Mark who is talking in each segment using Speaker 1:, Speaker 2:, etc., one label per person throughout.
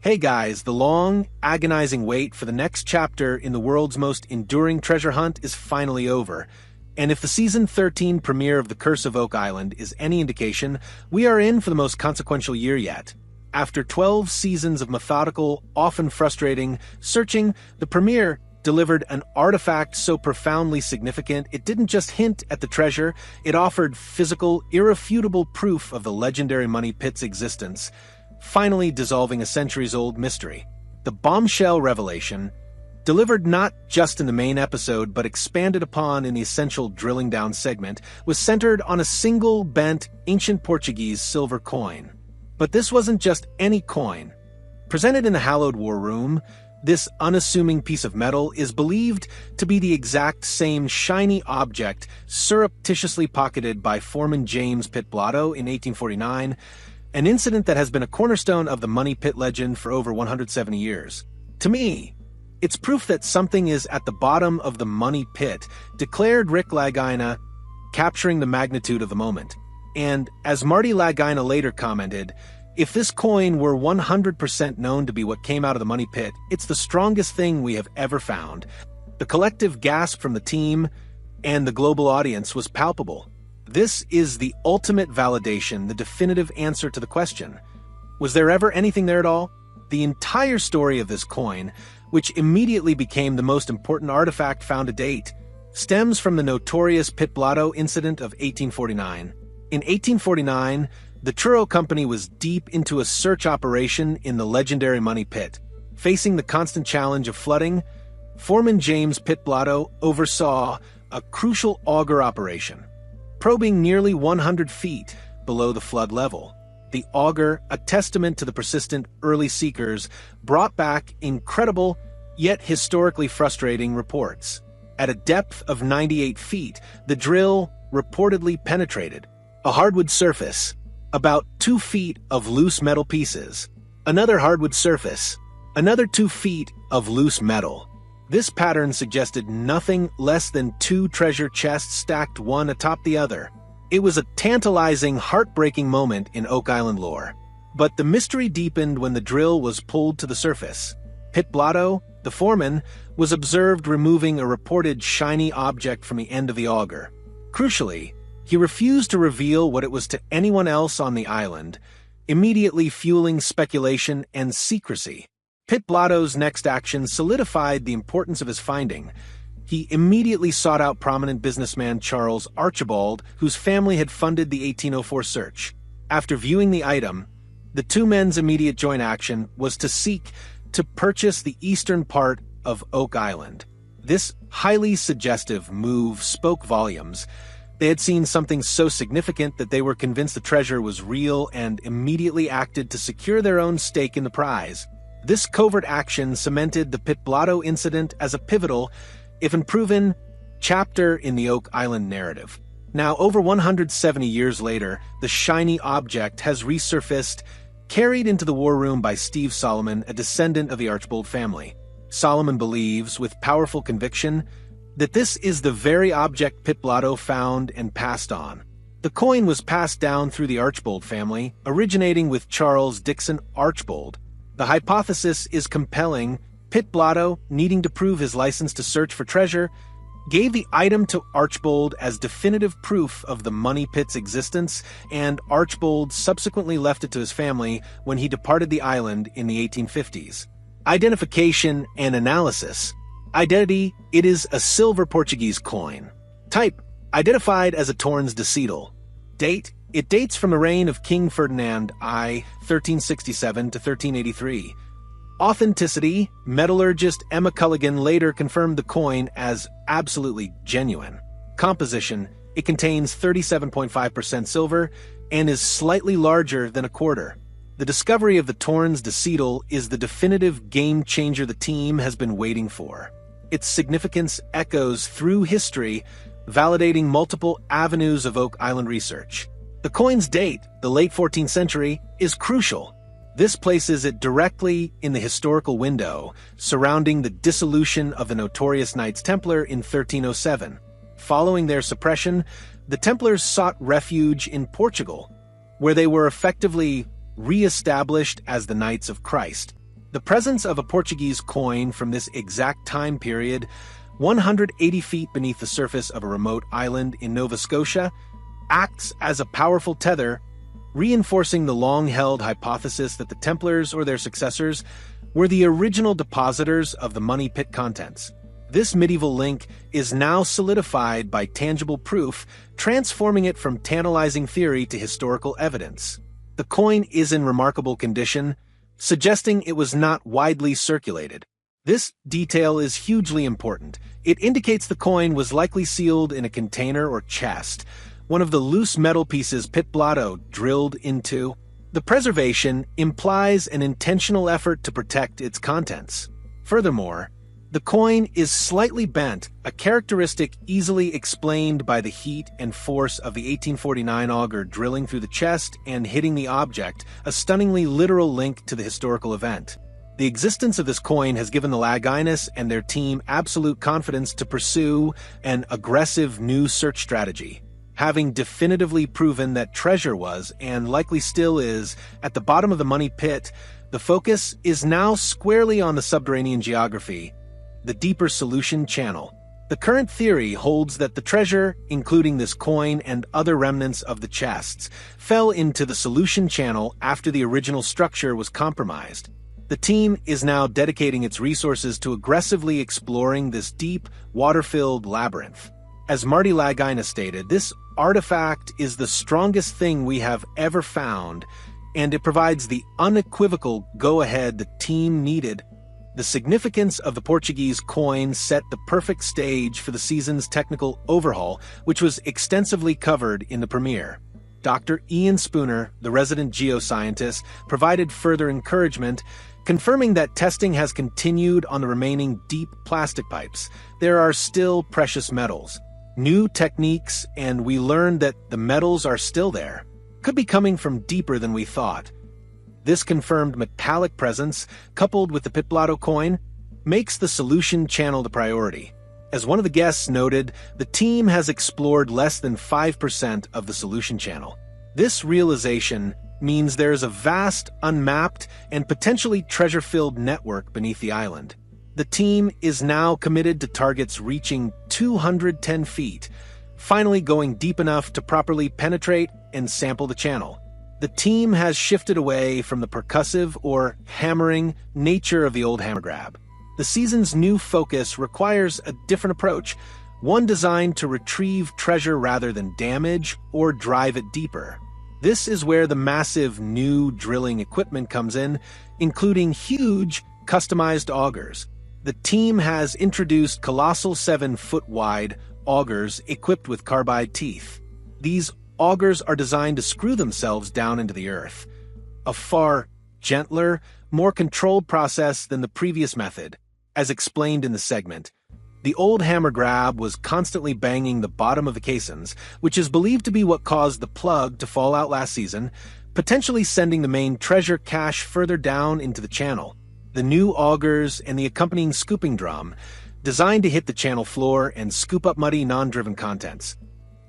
Speaker 1: Hey guys, the long, agonizing wait for the next chapter in the world's most enduring treasure hunt is finally over. And if the Season 13 premiere of The Curse of Oak Island is any indication, we are in for the most consequential year yet. After 12 seasons of methodical, often frustrating, searching, the premiere delivered an artifact so profoundly significant it didn't just hint at the treasure, it offered physical, irrefutable proof of the legendary money pit's existence, finally dissolving a centuries-old mystery. The bombshell revelation, delivered not just in the main episode but expanded upon in the essential drilling down segment, was centered on a single bent, ancient Portuguese silver coin. But this wasn't just any coin. Presented in the hallowed war room, this unassuming piece of metal is believed to be the exact same shiny object surreptitiously pocketed by Foreman James Pitblato in 1849, an incident that has been a cornerstone of the money pit legend for over 170 years. To me, it's proof that something is at the bottom of the money pit, declared Rick Lagina, capturing the magnitude of the moment. And, as Marty Lagina later commented, if this coin were 100% known to be what came out of the money pit, it's the strongest thing we have ever found. The collective gasp from the team and the global audience was palpable. This is the ultimate validation, the definitive answer to the question. Was there ever anything there at all? The entire story of this coin, which immediately became the most important artifact found to date, stems from the notorious Pitblato Incident of 1849. In 1849, the Truro Company was deep into a search operation in the legendary money pit. Facing the constant challenge of flooding, Foreman James Pitblato oversaw a crucial auger operation, probing nearly 100 feet below the flood level. The auger, a testament to the persistent early seekers, brought back incredible, yet historically frustrating reports. At a depth of 98 feet, the drill reportedly penetrated a hardwood surface, about 2 feet of loose metal pieces, another hardwood surface, another 2 feet of loose metal. This pattern suggested nothing less than 2 treasure chests stacked one atop the other. It was a tantalizing, heartbreaking moment in Oak Island lore. But the mystery deepened when the drill was pulled to the surface. Pitblato, the foreman, was observed removing a reported shiny object from the end of the auger. Crucially, he refused to reveal what it was to anyone else on the island, immediately fueling speculation and secrecy. Pitblato's next action solidified the importance of his finding. He immediately sought out prominent businessman Charles Archibald, whose family had funded the 1804 search. After viewing the item, the two men's immediate joint action was to seek to purchase the eastern part of Oak Island. This highly suggestive move spoke volumes. They had seen something so significant that they were convinced the treasure was real and immediately acted to secure their own stake in the prize. This covert action cemented the Pitblato Incident as a pivotal, if unproven, chapter in the Oak Island narrative. Now, over 170 years later, the shiny object has resurfaced, carried into the war room by Steve Solomon, a descendant of the Archibald family. Solomon believes, with powerful conviction, that this is the very object Pitblato found and passed on. The coin was passed down through the Archibald family, originating with Charles Dixon Archibald. The hypothesis is compelling. Pitblato, needing to prove his license to search for treasure, gave the item to Archibald as definitive proof of the money pit's existence, and Archibald subsequently left it to his family when he departed the island in the 1850s. Identification and analysis. Identity: it is a silver Portuguese coin. Type: identified as a Torns de Seidel. Date: it dates from the reign of King Ferdinand I, 1367 to 1383. Authenticity: metallurgist Emma Culligan later confirmed the coin as absolutely genuine. Composition: it contains 37.5% silver and is slightly larger than a quarter. The discovery of the Torns de Seidel is the definitive game-changer the team has been waiting for. Its significance echoes through history, validating multiple avenues of Oak Island research. The coin's date, the late 14th century, is crucial. This places it directly in the historical window surrounding the dissolution of the notorious Knights Templar in 1307. Following their suppression, the Templars sought refuge in Portugal, where they were effectively re-established as the Knights of Christ. The presence of a Portuguese coin from this exact time period, 180 feet beneath the surface of a remote island in Nova Scotia, acts as a powerful tether, reinforcing the long-held hypothesis that the Templars or their successors were the original depositors of the money pit contents. This medieval link is now solidified by tangible proof, transforming it from tantalizing theory to historical evidence. The coin is in remarkable condition, suggesting it was not widely circulated. This detail is hugely important. It indicates the coin was likely sealed in a container or chest, one of the loose metal pieces Pitblato drilled into. The preservation implies an intentional effort to protect its contents. Furthermore, the coin is slightly bent, a characteristic easily explained by the heat and force of the 1849 auger drilling through the chest and hitting the object, a stunningly literal link to the historical event. The existence of this coin has given the Laginas and their team absolute confidence to pursue an aggressive new search strategy. Having definitively proven that treasure was, and likely still is, at the bottom of the money pit, the focus is now squarely on the subterranean geography, the deeper solution channel. The current theory holds that the treasure, including this coin and other remnants of the chests, fell into the solution channel after the original structure was compromised. The team is now dedicating its resources to aggressively exploring this deep, water-filled labyrinth. As Marty Lagina stated, this artifact is the strongest thing we have ever found, and it provides the unequivocal go-ahead the team needed. The significance of the Portuguese coin set the perfect stage for the season's technical overhaul, which was extensively covered in the premiere. Dr. Ian Spooner, the resident geoscientist, provided further encouragement, confirming that testing has continued on the remaining deep plastic pipes. There are still precious metals, new techniques, and we learned that the metals are still there. Could be coming from deeper than we thought. This confirmed metallic presence, coupled with the Pitblato coin, makes the solution channel the priority. As one of the guests noted, the team has explored less than 5% of the solution channel. This realization means there is a vast, unmapped, and potentially treasure-filled network beneath the island. The team is now committed to targets reaching 210 feet, finally going deep enough to properly penetrate and sample the channel. The team has shifted away from the percussive or hammering nature of the old hammer grab. The season's new focus requires a different approach, one designed to retrieve treasure rather than damage or drive it deeper. This is where the massive new drilling equipment comes in, including huge, customized augers. The team has introduced colossal 7-foot-wide augers equipped with carbide teeth. These augers are designed to screw themselves down into the earth. A far gentler, more controlled process than the previous method. As explained in the segment, the old hammer grab was constantly banging the bottom of the caissons, which is believed to be what caused the plug to fall out last season, potentially sending the main treasure cache further down into the channel. The new augers and the accompanying scooping drum, designed to hit the channel floor and scoop up muddy, non-driven contents,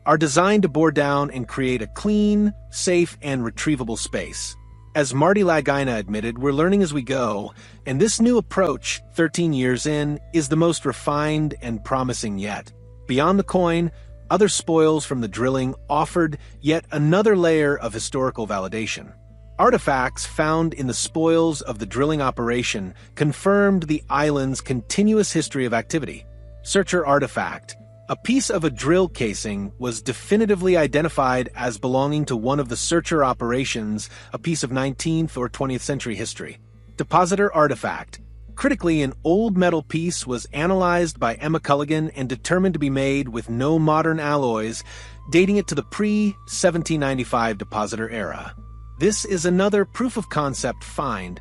Speaker 1: are designed to bore down and create a clean, safe, and retrievable space. As Marty Lagina admitted, we're learning as we go, and this new approach, 13 years in, is the most refined and promising yet. Beyond the coin, other spoils from the drilling offered yet another layer of historical validation. Artifacts found in the spoils of the drilling operation confirmed the island's continuous history of activity. Searcher artifact. A piece of a drill casing was definitively identified as belonging to one of the searcher operations, a piece of 19th or 20th century history. Depositor artifact. Critically, an old metal piece was analyzed by Emma Culligan and determined to be made with no modern alloys, dating it to the pre-1795 depositor era. This is another proof-of-concept find.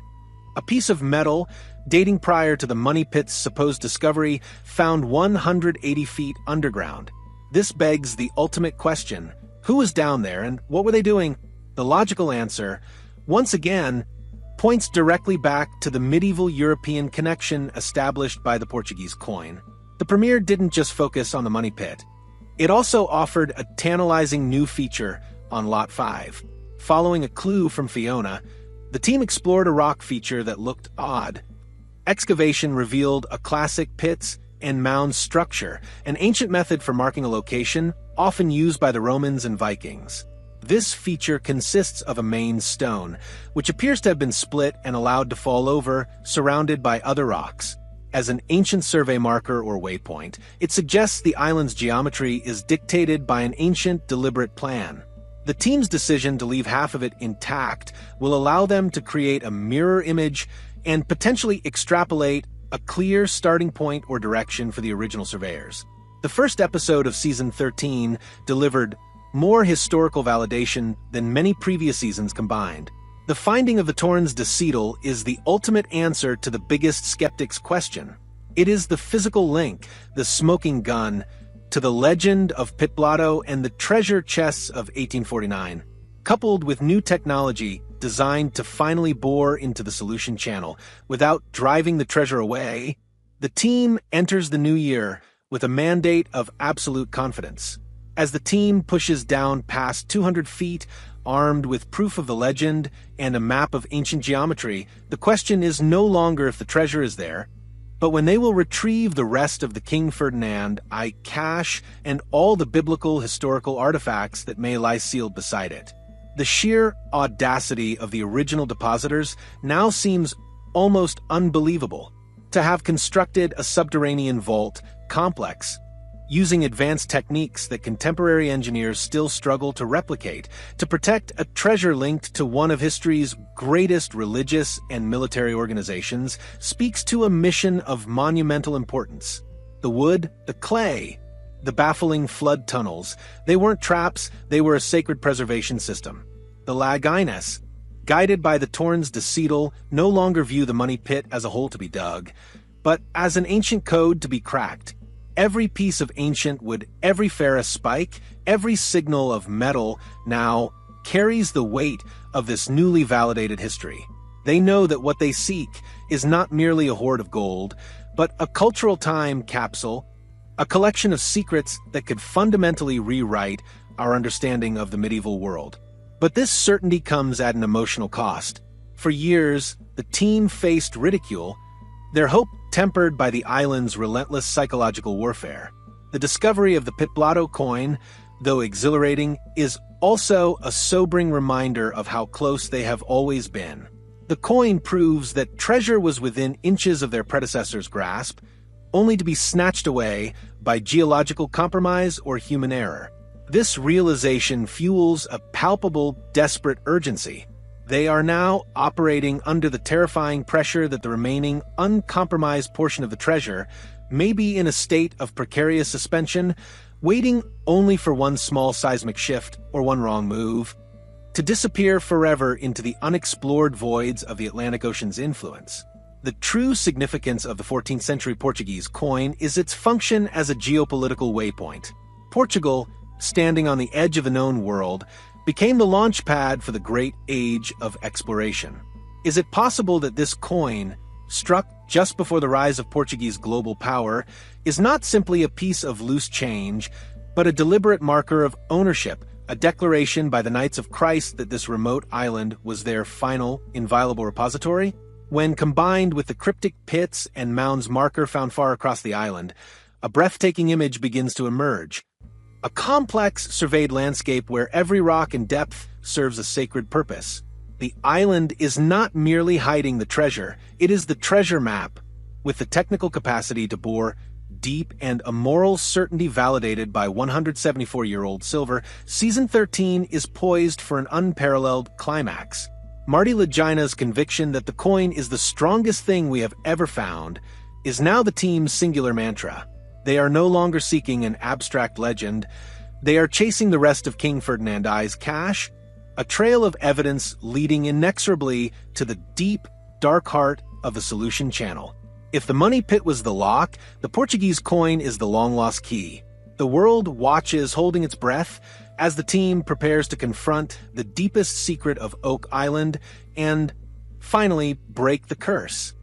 Speaker 1: A piece of metal dating prior to the money pit's supposed discovery, found 180 feet underground. This begs the ultimate question: who was down there and what were they doing? The logical answer, once again, points directly back to the medieval European connection established by the Portuguese coin. The premiere didn't just focus on the money pit. It also offered a tantalizing new feature on Lot 5. Following a clue from Fiona, The team explored a rock feature that looked odd. Excavation revealed a classic pits and mounds structure, an ancient method for marking a location, often used by the Romans and Vikings. This feature consists of a main stone, which appears to have been split and allowed to fall over, surrounded by other rocks. As an ancient survey marker or waypoint, it suggests the island's geometry is dictated by an ancient, deliberate plan. The team's decision to leave half of it intact will allow them to create a mirror image and potentially extrapolate a clear starting point or direction for the original surveyors. The first episode of Season 13 delivered more historical validation than many previous seasons combined. The finding of the Torrens de Seidel is the ultimate answer to the biggest skeptic's question. It is the physical link, the smoking gun, to the legend of Pitblato and the treasure chests of 1849, coupled with new technology designed to finally bore into the solution channel without driving the treasure away. The team enters the new year with a mandate of absolute confidence. As the team pushes down past 200 feet, armed with proof of the legend and a map of ancient geometry, the question is no longer if the treasure is there, but when they will retrieve the rest of the King Ferdinand I cache and all the biblical historical artifacts that may lie sealed beside it. The sheer audacity of the original depositors now seems almost unbelievable. To have constructed a subterranean vault complex using advanced techniques that contemporary engineers still struggle to replicate, to protect a treasure linked to one of history's greatest religious and military organizations, speaks to a mission of monumental importance. The wood, the clay, the baffling flood tunnels, they weren't traps, they were a sacred preservation system. The Lagina, guided by the Torrens de Seidel, no longer view the money pit as a hole to be dug, but as an ancient code to be cracked. Every piece of ancient wood, every ferrous spike, every signal of metal now carries the weight of this newly validated history. They know that what they seek is not merely a hoard of gold, but a cultural time capsule, a collection of secrets that could fundamentally rewrite our understanding of the medieval world. But this certainty comes at an emotional cost. For years, the team faced ridicule, their hope tempered by the island's relentless psychological warfare. The discovery of the Pitblato coin, though exhilarating, is also a sobering reminder of how close they have always been. The coin proves that treasure was within inches of their predecessors' grasp, only to be snatched away by geological compromise or human error. This realization fuels a palpable, desperate urgency. They are now operating under the terrifying pressure that the remaining, uncompromised portion of the treasure may be in a state of precarious suspension, waiting only for one small seismic shift or one wrong move to disappear forever into the unexplored voids of the Atlantic Ocean's influence. The true significance of the 14th century Portuguese coin is its function as a geopolitical waypoint. Portugal, standing on the edge of the known world, became the launch pad for the great age of exploration. Is it possible that this coin, struck just before the rise of Portuguese global power, is not simply a piece of loose change, but a deliberate marker of ownership, a declaration by the Knights of Christ that this remote island was their final, inviolable repository? When combined with the cryptic pits and mounds marker found far across the island, a breathtaking image begins to emerge. A complex, surveyed landscape where every rock and depth serves a sacred purpose. The island is not merely hiding the treasure, it is the treasure map, with the technical capacity to bore deep and a moral certainty validated by 174-year-old silver. Season 13 is poised for an unparalleled climax. Marty Lagina's conviction that the coin is the strongest thing we have ever found is now the team's singular mantra. They are no longer seeking an abstract legend. They are chasing the rest of King Ferdinand I's cache, a trail of evidence leading inexorably to the deep, dark heart of the solution channel. If the money pit was the lock, the Portuguese coin is the long-lost key. The world watches holding its breath as the team prepares to confront the deepest secret of Oak Island and, finally, break the curse.